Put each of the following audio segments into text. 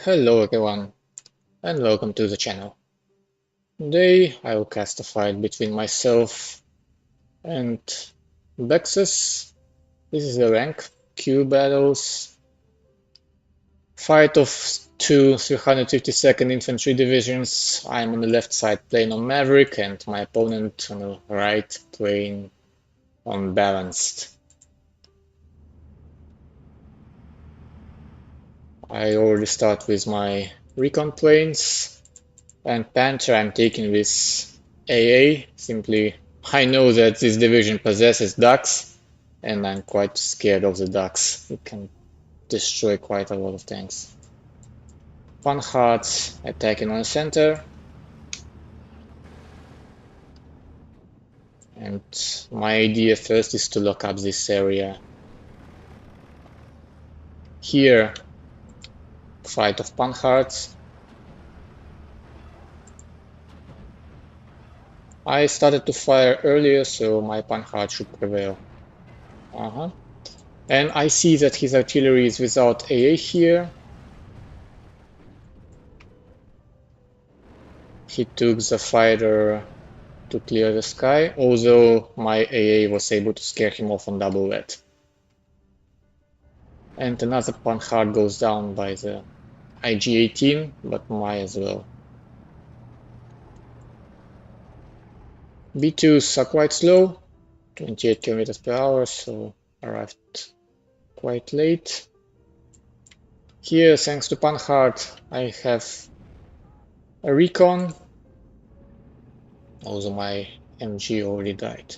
Hello everyone, and welcome to the channel. Today I will cast a fight between myself and Bexus. This is a rank Q battles. Fight of two 352nd Infantry divisions. I'm on the left side playing on Maverick and my opponent on the right playing on Balanced. I already start with my recon planes. And Panther I'm taking with AA, simply I know that this division possesses ducks, and I'm quite scared of the ducks. It can destroy quite a lot of tanks. Panhards attacking on the center. And my idea first is to lock up this area. Here, fight of Panhards. I started to fire earlier, so my Panhard should prevail. And I see that his artillery is without AA here. He took the fighter to clear the sky, although my AA was able to scare him off on double red. And another Panhard goes down by the IG-18, but my as well. B2s are quite slow, 28 kilometers per hour, so arrived quite late. Here, thanks to Panhard, I have a recon, although my MG already died.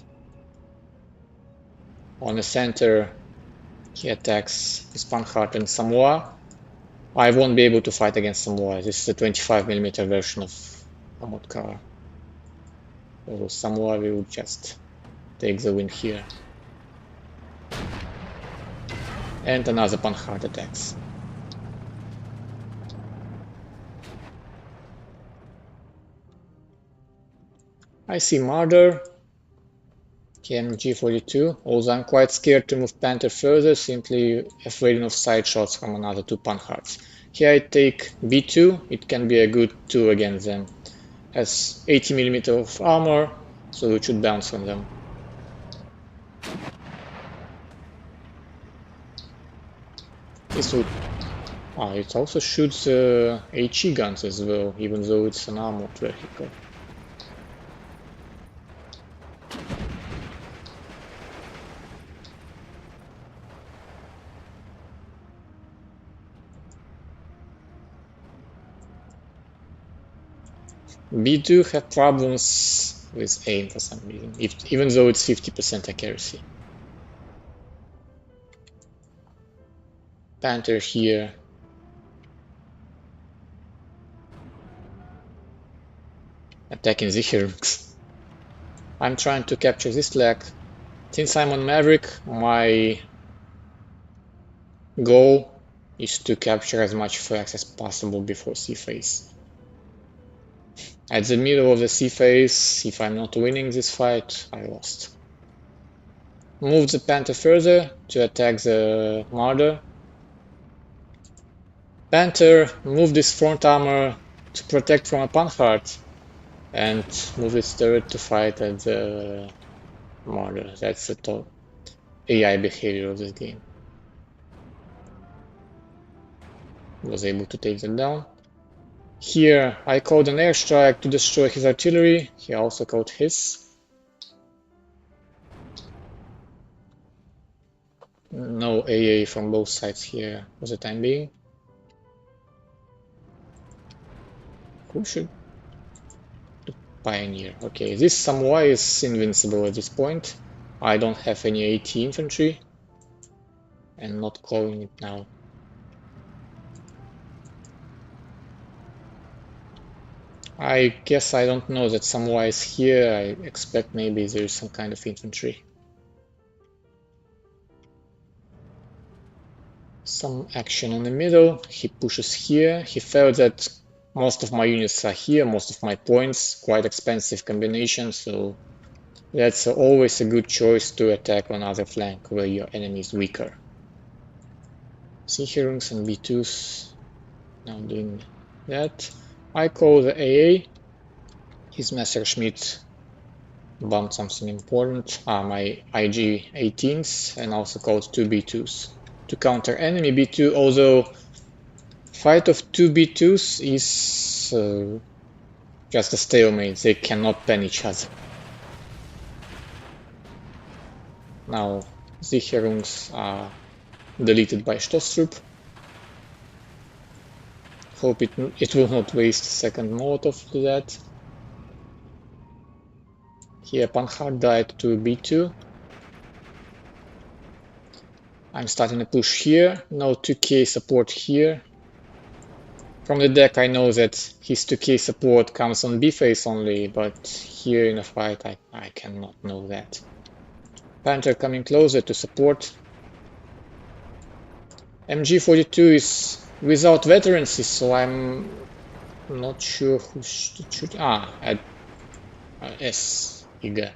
On the center, he attacks his Panhard and Samoa. I won't be able to fight against Samoa. This is a 25mm version of armored car. So Samoa will just take the win here. And another Panhard attacks. I see Marder, KMG-42, although I'm quite scared to move Panther further, simply afraid of side shots from another two Panhards. Here I take B2, it can be a good 2 against them. Has 80mm of armor, so it should bounce from them. This would... it also shoots HE guns as well, even though it's an armored vehicle. B2 have problems with aim for some reason, even though it's 50% accuracy. Panther here. Attacking Sicherungs. I'm trying to capture this flag. Since I'm on Maverick, my goal is to capture as much flags as possible before sea phase. At the middle of the sea phase, if I'm not winning this fight, I lost. Move the Panther further to attack the Marder. Panther, move this front armor to protect from a Panhard, and move its turret to fight at the Marder. That's the top AI behavior of this game. Was able to take them down. Here I called an airstrike to destroy his artillery. He also called his. No AA from both sides here for the time being. Who should? The Pioneer. Okay, this Samoa is invincible at this point. I don't have any AT infantry. And not calling it now. I guess I don't know that Samoa is here. I expect maybe there is some kind of infantry. Some action in the middle. He pushes here. He felt that most of my units are here, most of my points. Quite expensive combination, so that's always a good choice to attack on other flank where your enemy is weaker. Sicherungs and B2s Now doing that. I call the AA. His Messerschmitt bumped something important. My IG-18s and also called 2 B2s to counter enemy B2, although fight of 2 B2s is just a stalemate, they cannot pen each other. Now Sicherungs are deleted by Stoßtrupp. Hope it will not waste a second Molotov to that. Here Panhard died to B2. I'm starting to push here, no 2k support here. From the deck I know that his 2k support comes on B phase only, but here in a fight I cannot know that. Panther coming closer to support. MG42 is without veterans, so I'm not sure who should shoot. S. Iga.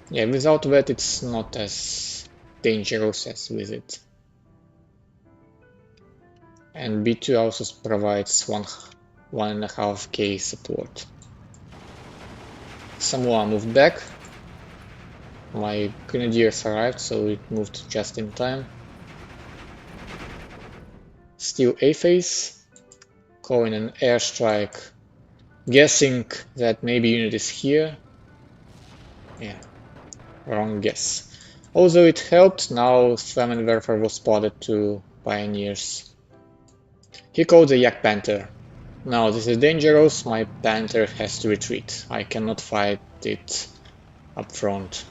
Yeah, without vet it's not as dangerous as with it. And B2 also provides 1.5k support. Samoa moved back. My grenadiers arrived, so it moved just in time. Still A phase. Calling an airstrike. Guessing that maybe unit is here. Yeah, wrong guess. Although it helped, now Flammenwerfer was spotted to pioneers. He called the Yak Panther. Now this is dangerous, my Panther has to retreat. I cannot fight it up front.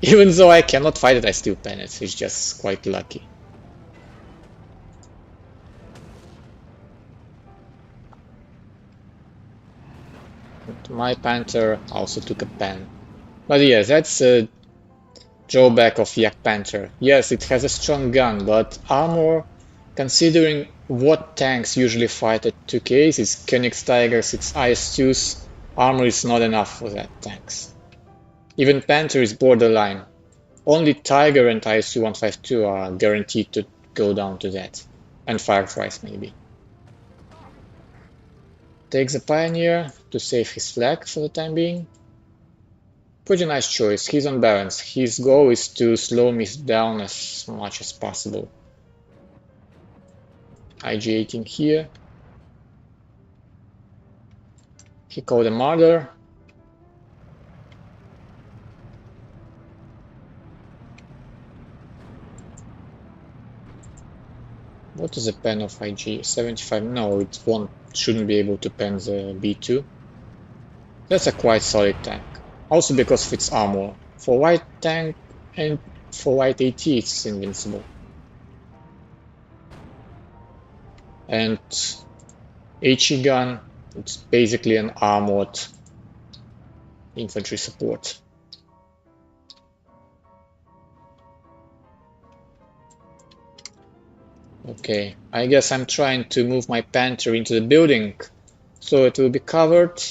Even though I cannot fight it, I still pen it. It's just quite lucky. And my Panther also took a pen. But yeah, that's a drawback of Yak Panther. Yes, it has a strong gun, but armor, considering what tanks usually fight at 2Ks, it's Koenigs Tigers, it's IS-2s, armor is not enough for that tanks. Even Panther is borderline. Only Tiger and IS-2 152 are guaranteed to go down to that. And Fireflies maybe. Takes the Pioneer to save his flag for the time being. Pretty nice choice, he's on balance. His goal is to slow me down as much as possible. IG-18 here. He called a murder. What is the pen of IG? 75? No, it shouldn't be able to pen the B2. That's a quite solid tank. Also because of its armor. For white tank and for white AT it's invincible. And HE gun, it's basically an armored infantry support. Okay, I guess I'm trying to move my Panther into the building so it will be covered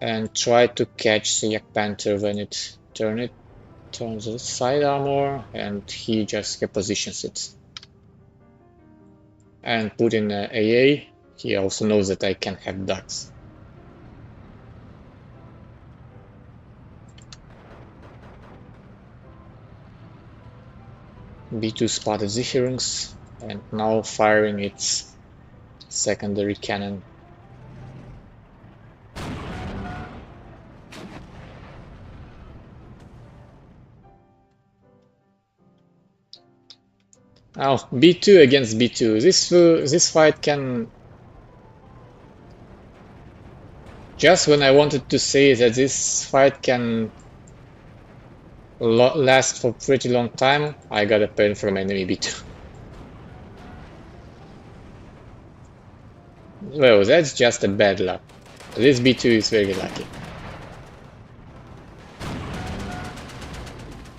and try to catch the Yak Panther when it turns the side armor and he just repositions it. And put in AA, he also knows that I can have ducks. B2 spotted Sicherungs and now firing its secondary cannon. Now B2 against B2. This fight can... Just when I wanted to say that this fight can last for pretty long time, I got a pen from enemy B2. Well, that's just a bad luck. This B2 is very lucky.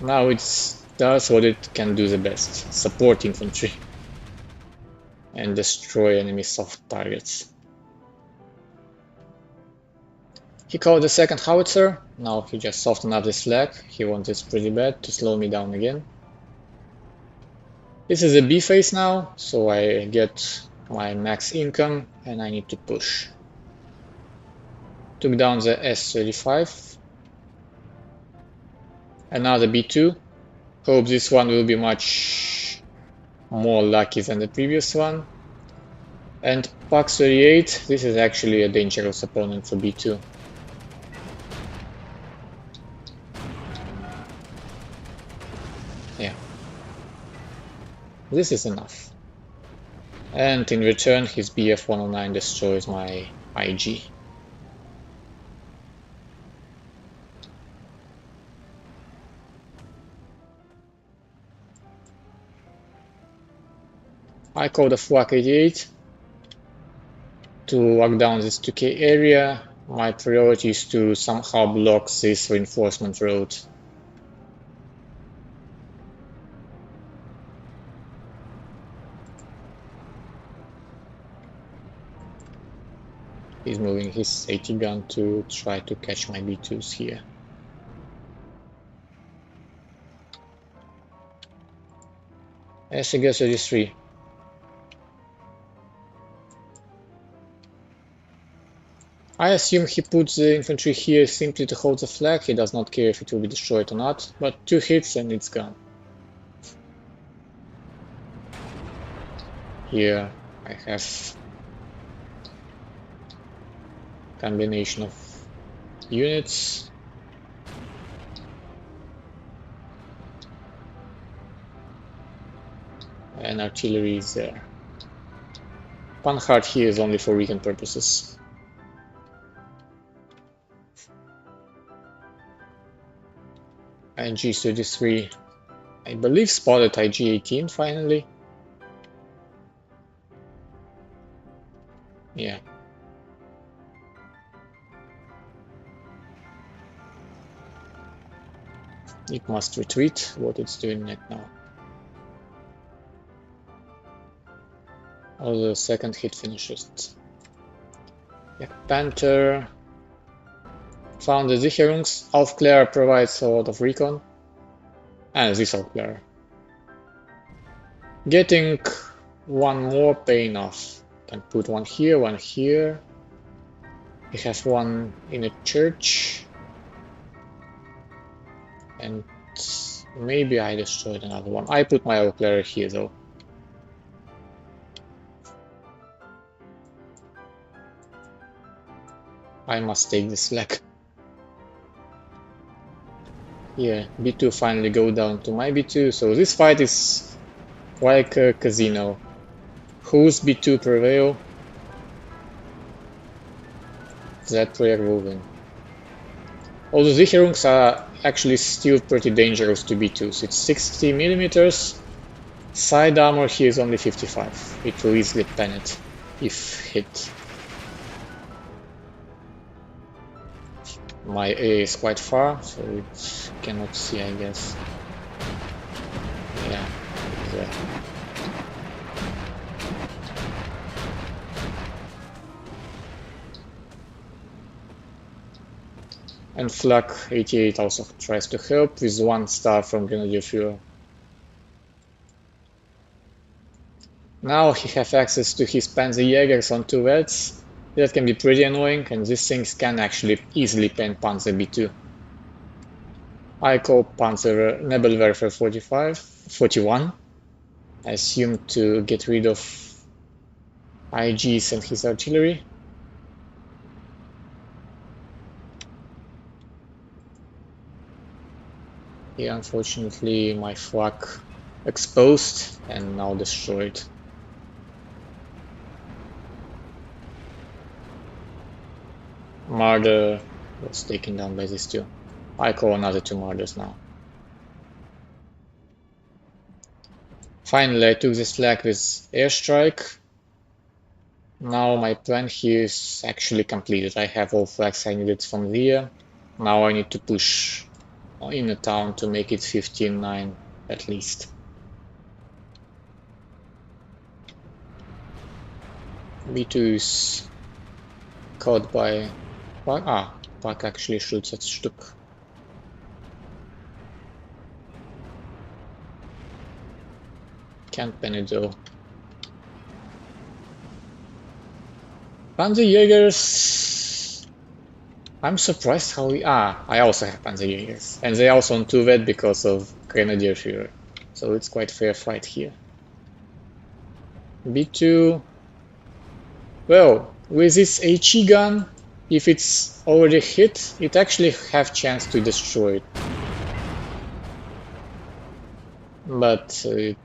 Now it does what it can do the best. Support infantry. And destroy enemy soft targets. He called the second howitzer. Now he just softened up this flag. He wants this pretty bad to slow me down again. This is a B phase now, so I get my max income and I need to push. Took down the S-35. Another B2. Hope this one will be much more lucky than the previous one. And Pak-38, this is actually a dangerous opponent for B2. Yeah. This is enough. And in return, his Bf-109 destroys my IG. I call the Flak 88 to lock down this 2K area. My priority is to somehow block this reinforcement road. He's moving his 80 gun to try to catch my B2s here. SG-33. I assume he puts the infantry here simply to hold the flag. He does not care if it will be destroyed or not, but 2 hits and it's gone. Here I have combination of units. And artillery is there. Panhard here is only for recon purposes. IG-33, I believe spotted IG-18 finally. Yeah. It must retreat, what it's doing right now. Oh, the second hit finishes. Yeah, Panther. Found the Sicherungs. Aufklärer provides a lot of recon. And this Aufklärer. Getting one more pay enough. Can put one here, one here. We have one in a church. And maybe I destroyed another one. I put my Aufklärer here though. I must take this flag. Yeah, B2 finally go down to my B2, so this fight is like a casino. Whose B2 prevail, that player will win. Although the Sicherungs are actually still pretty dangerous to B2s. It's 60 millimeters. Side armor here is only 55. It will easily pen it if hit. My A is quite far, so it cannot see, I guess. Yeah, there. And Flak 88 also tries to help with 1 star from Grenadier Führer. Now he has access to his Panzerjägers on 2 Reds. That can be pretty annoying, and these things can actually easily pen Panzer B2. I call Panzer Nebelwerfer 41. I assume to get rid of IGs and his artillery. Yeah, unfortunately my flak exposed and now destroyed. Marder was taken down by these two. I call another 2 Marders now. Finally I took this flag with airstrike. Now my plan here is actually completed. I have all flags I needed from there. Now I need to push in the town to make it 15-9 at least. B2 is caught by Pak. Pak actually shoots at Stuck. Can't pen it though. Panzerjägers. I'm surprised how we are. I also have Panzerjägers. And they also on 2 vet because of Grenadier Führer. So it's quite fair fight here. B2. Well, with this HE gun, if it's already hit, it actually have chance to destroy it. But it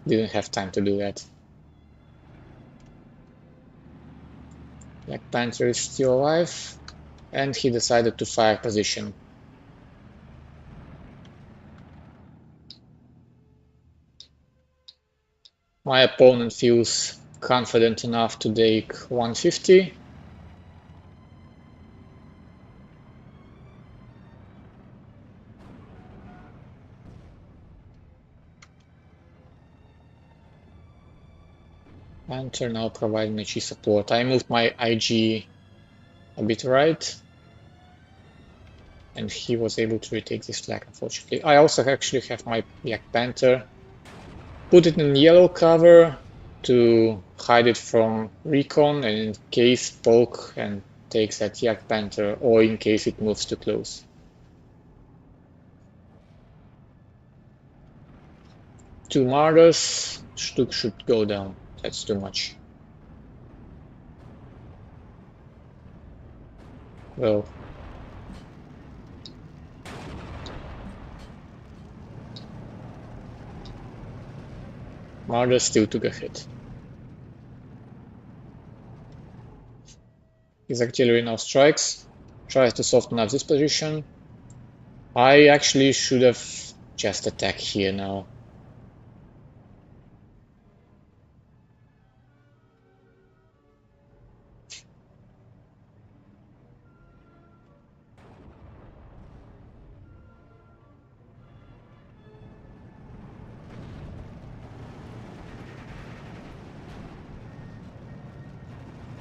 didn't have time to do that. Black Panther is still alive, and he decided to fire position. My opponent feels confident enough to take 150. Panther now providing HE support. I moved my IG a bit right, and he was able to retake this flag, unfortunately. I also actually have my Black Panther. Put it in yellow cover to hide it from recon, and in case poke and takes that Yak Panther, or in case it moves too close. Two Marders, Stuk should go down. That's too much. Well, Marder still took a hit. His artillery now strikes, tries to soften up this position. I actually should have just attacked here now.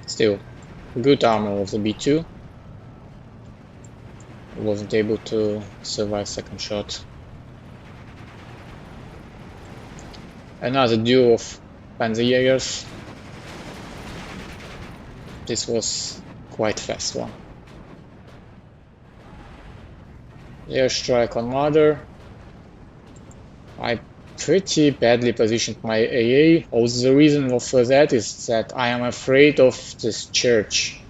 Still, good armor of the B2. Wasn't able to survive second shot. Another duo of Panzerjägers. This was quite fast one. Airstrike on Marder. I pretty badly positioned my AA. Also, the reason for that is that I am afraid of this church.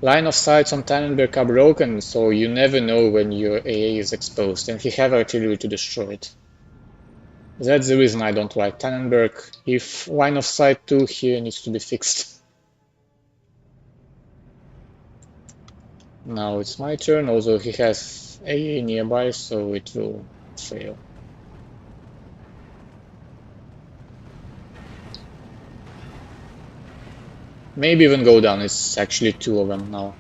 Line of sights on Tannenberg are broken, so you never know when your AA is exposed, and he have artillery to destroy it. That's the reason I don't like Tannenberg. If line of sight 2 here needs to be fixed. Now it's my turn, although he has AA nearby, so it will fail. Maybe even go down, it's actually 2 of them now.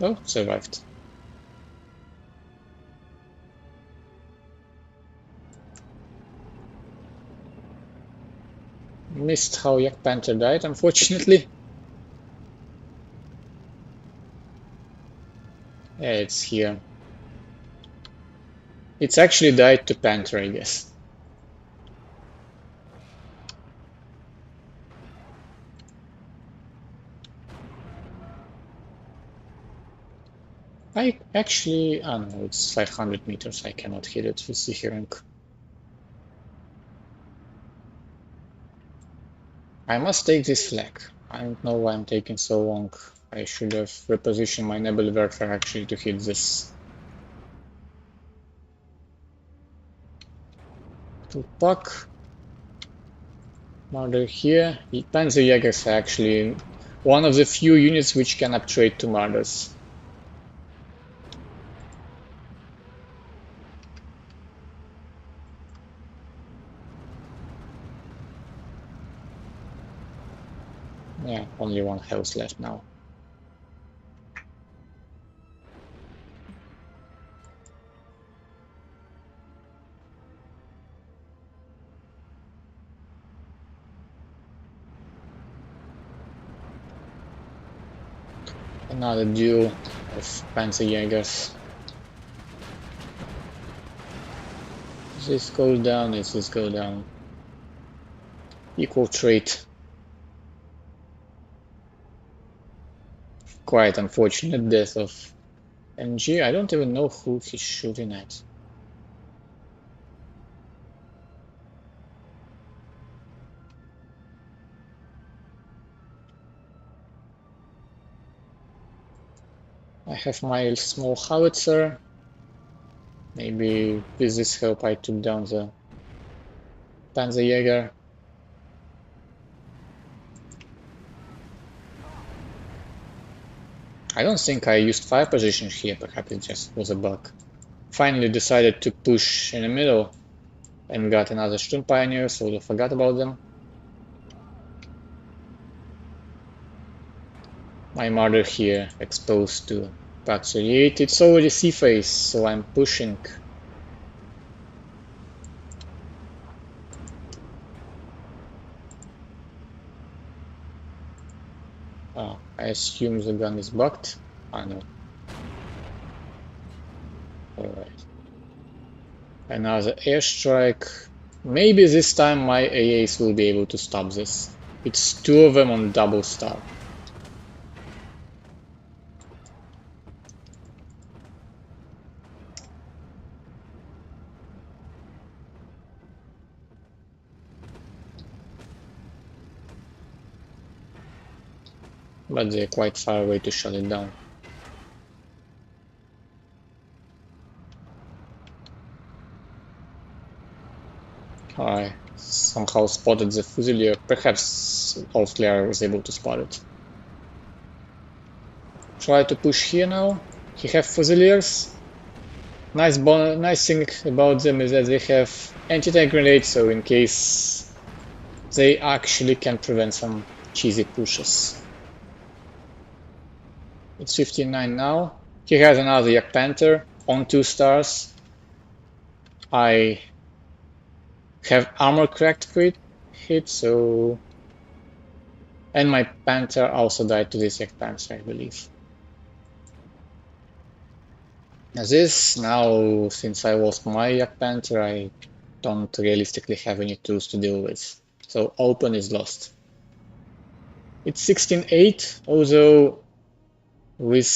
Oh, survived. Missed how Yak Panther died, unfortunately. Yeah, it's here. It's actually died to Panther, I guess. I actually, I don't know, it's 500 meters, I cannot hit it with the hearing. I must take this flag. I don't know why I'm taking so long. I should have repositioned my Nebelwerfer actually to hit this. To puck. Marder here. Panzerjägers are actually one of the few units which can upgrade to Marders. Yeah, only one health left now. Another duel of Panzerjägers. this goes down, if this goes down. Equal trait. Quite unfortunate death of MG. I don't even know who he's shooting at. I have my small howitzer. Maybe with this help I took down the Panzerjäger. I don't think I used fire position here, perhaps it just was a bug. Finally decided to push in the middle and got another Sturm Pioneer, so I forgot about them. My mother here exposed to Pak 38. It's already sea phase, so I'm pushing. Oh, I assume the gun is bugged. Ah, no. Alright. Another airstrike. Maybe this time my AAs will be able to stop this. It's two of them on double star. But they're quite far away to shut it down. I somehow spotted the Fusilier. Perhaps Altclair was able to spot it. Try to push here now. He have Fusiliers. Nice thing about them is that they have anti-tank grenades, so in case they actually can prevent some cheesy pushes. It's 15-9 now. He has another Yak Panther on 2 stars. I have armor cracked crit hit, so... And my Panther also died to this Yak Panther, I believe. Now, since I lost my Yak Panther, I don't realistically have any tools to deal with. So open is lost. It's 16-8, although with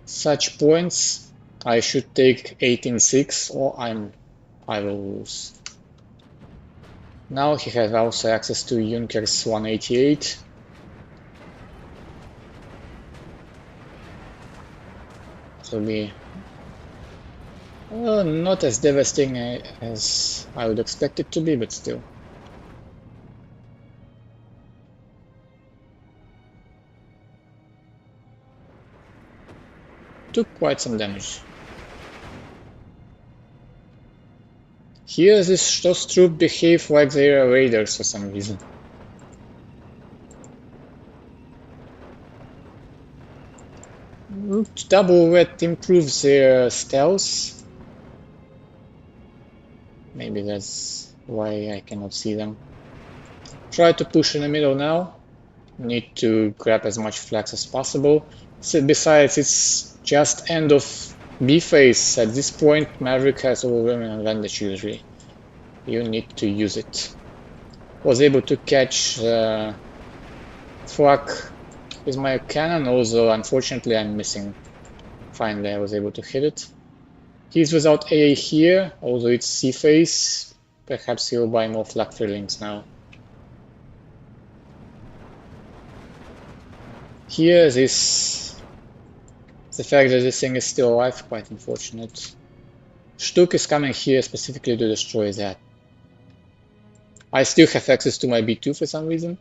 such points I should take 18-6 or I will lose. Now he has also access to Junkers 188. It will be not as devastating as I would expect it to be, but still. Took quite some damage. Here those troops behave like they are raiders for some reason. Double red improves their stealth. Maybe that's why I cannot see them. Try to push in the middle now. Need to grab as much flags as possible. So besides, it's just end of B phase. At this point, Maverick has overwhelming advantage usually. You need to use it. Was able to catch flak with my cannon, although unfortunately I'm missing. Finally I was able to hit it. He's without AA here, although it's C phase. Perhaps he'll buy more flak fillings now. Here, the fact that this thing is still alive, quite unfortunate. Stuk is coming here specifically to destroy that. I still have access to my B2 for some reason.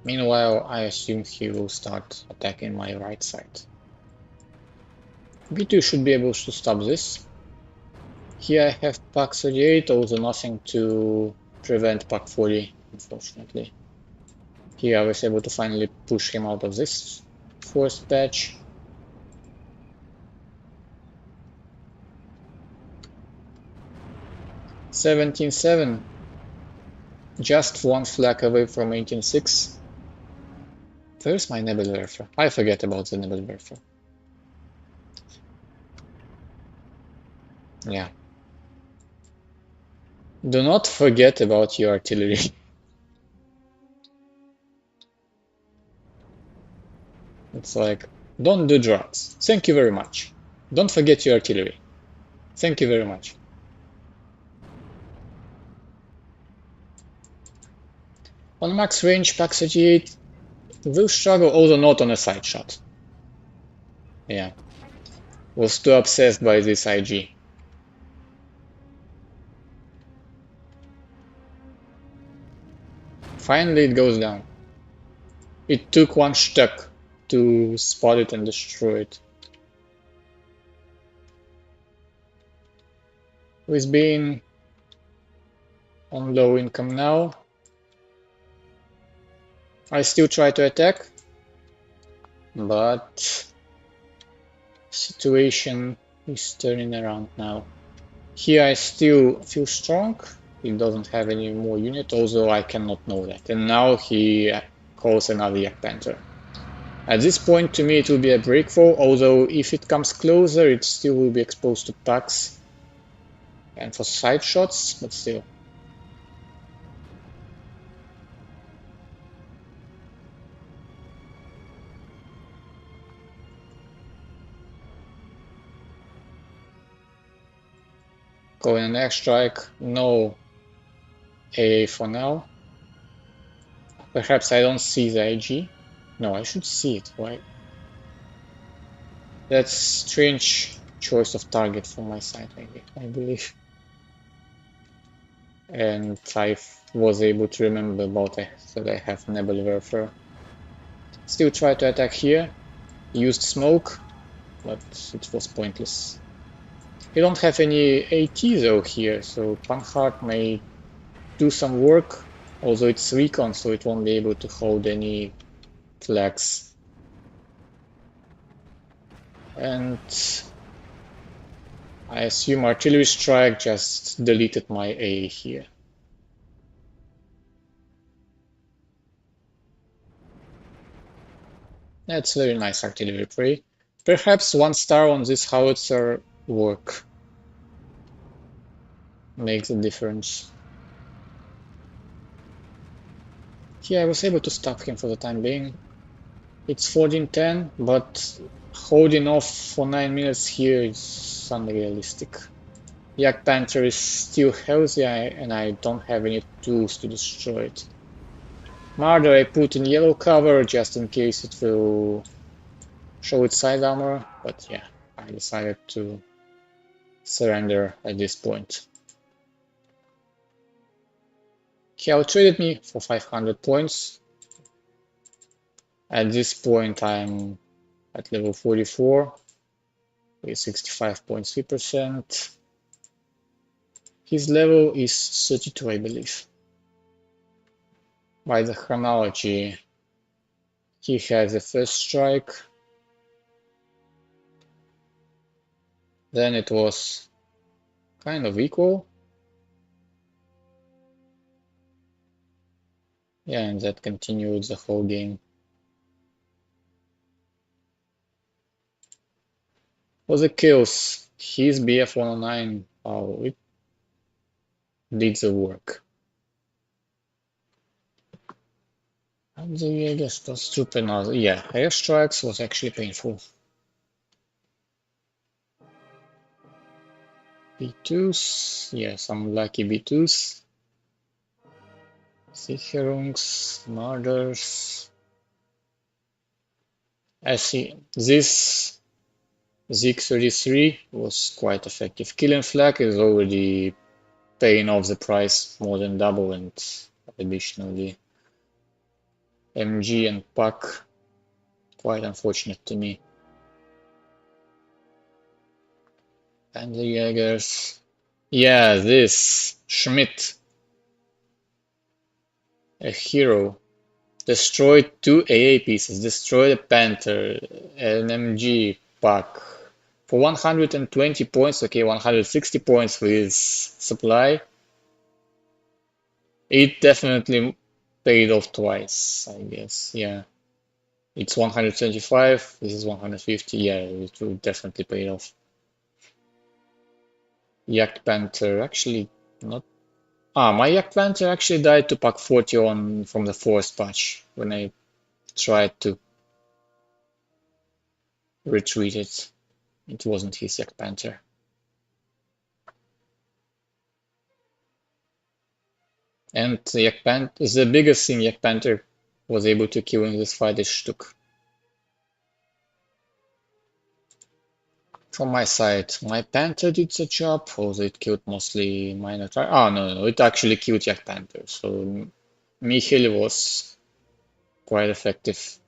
Meanwhile, I assume he will start attacking my right side. B2 should be able to stop this. Here I have Pak 38, although nothing to prevent Pak 40, unfortunately. Here I was able to finally push him out of this forced patch. 17-7. Just one flag away from 18-6. Where's my Nebelwerfer? I forget about the Nebelwerfer. Yeah. Do not forget about your artillery. It's like, don't do drugs. Thank you very much. Don't forget your artillery. Thank you very much. On max range, Pak 38 will struggle, although not on a side shot. Yeah. Was too obsessed by this IG. Finally it goes down. It took one stuck to spot it and destroy it. With being on low income now, I still try to attack, but situation is turning around now. Here I still feel strong. He doesn't have any more unit, although I cannot know that. And now he calls another Yak Panther. At this point, to me, it will be a breakthrough, although if it comes closer, it still will be exposed to packs and for side shots, but still. Going an airstrike, no AA for now. Perhaps I don't see the IG. No, I should see it, right? That's strange choice of target from my side, maybe, I believe. And I was able to remember about that I have Nebelwerfer. Still try to attack here. Used smoke, but it was pointless. You don't have any AT though here, so Panhard may do some work, although it's recon, so it won't be able to hold any flags. And I assume artillery strike just deleted my A here. That's very nice artillery prey. Perhaps 1 star on this howitzer work makes a difference. Here I was able to stop him for the time being. It's 14-10, but holding off for 9 minutes here is unrealistic. Yak Panther is still healthy and I don't have any tools to destroy it. Marder I put in yellow cover just in case it will show its side armor, but yeah, I decided to surrender at this point. He outtraded me for 500 points. At this point I'm at level 44 with 65.3%. His level is 32, I believe. By the chronology, he has the first strike, then it was kind of equal. Yeah, and that continued the whole game. For the kills, his BF-109, oh, it did the work. And I guess that's super nice. Yeah, airstrikes was actually painful. B2s, yeah, some lucky B2s. Sicherungs, murders. I see, this Zig-33 was quite effective. Killing Flag is already paying off the price more than double, and additionally MG and Puck, quite unfortunate to me. And the Jaegers, yeah, this Schmidt, a hero, destroyed 2 AA pieces, destroyed a Panther, an MG, Puck. For 120 points, okay, 160 points with supply, It definitely paid off twice, I guess. Yeah. It's 125, this is 150. Yeah, it will definitely pay off. Yak Panther actually not. My Yak Panther actually died to Pack 40 on from the forest patch when I tried to retreat it. It wasn't his Yak Panther. And the biggest thing Yak Panther was able to kill in this fight is Shtuk. From my side, my Panther did the job, although it killed mostly minor no, it actually killed Yak Panther, so Michel was quite effective.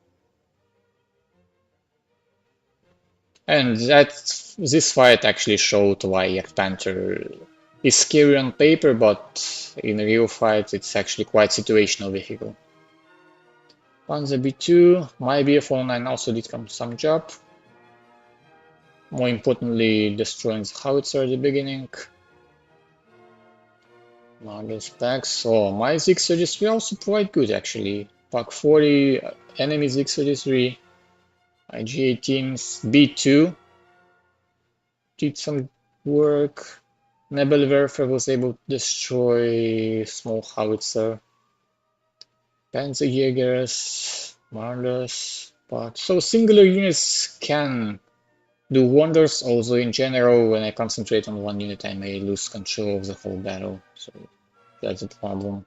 And this fight actually showed why Yak Panther is scary on paper, but in a real fight it's actually quite situational vehicle. Panzer B2, my BF-09 also did some job. More importantly, destroying the howitzer at the beginning. Model specs. Oh, my ZX-33 also quite good actually. Pak 40, enemy ZX-33, IG-18's B2 did some work. Nebelwerfer was able to destroy small howitzer. Panzerjägers, Marlers, but so singular units can do wonders. Also, in general, when I concentrate on one unit, I may lose control of the whole battle. So that's a problem.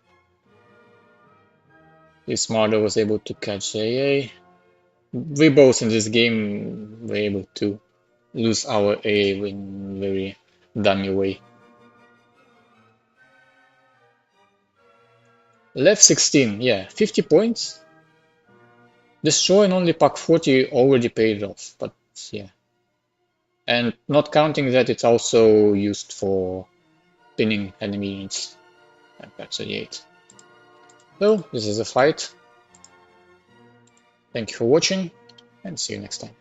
This Marder was able to catch AA. We both in this game were able to lose our AA in very dummy way. Left 16, yeah, 50 points. Destroying only Pak 40 already paid off, but yeah. And not counting that, it's also used for pinning enemy units. Like Pak 38. So, this is a fight. Thank you for watching, and see you next time.